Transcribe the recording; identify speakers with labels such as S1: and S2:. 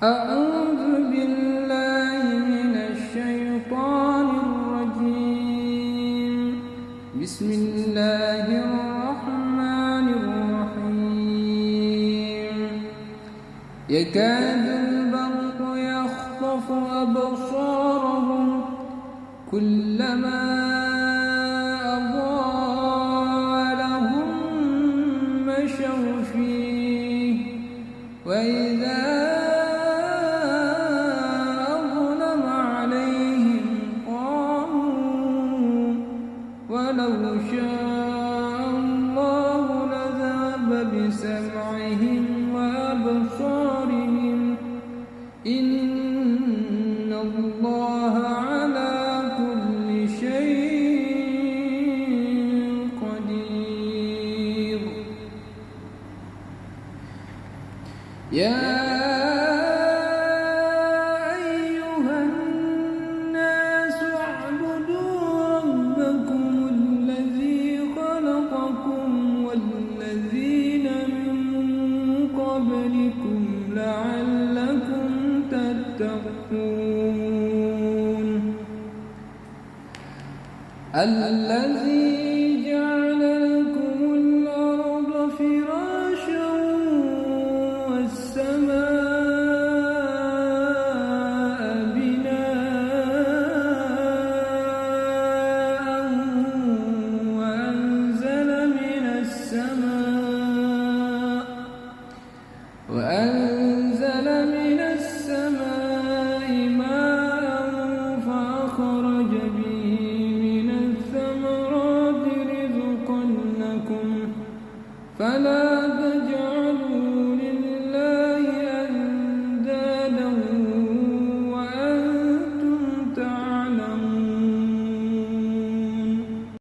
S1: أعوذ بالله من الشيطان الرجيم. بسم الله الرحمن الرحيم. يكاد البرق يخطف أبصارهم كلما أضاء لهم مشوا فيه وإذا أظلم عليهم قاموا ولو شاء الله لذهب بسمعهم وأبصارهم إن الله على كل شيء قدير. يا أيها الناس اعبدوا ربكم الذي خلقكم والذين من قبلكم لعلكم تتقون. الذي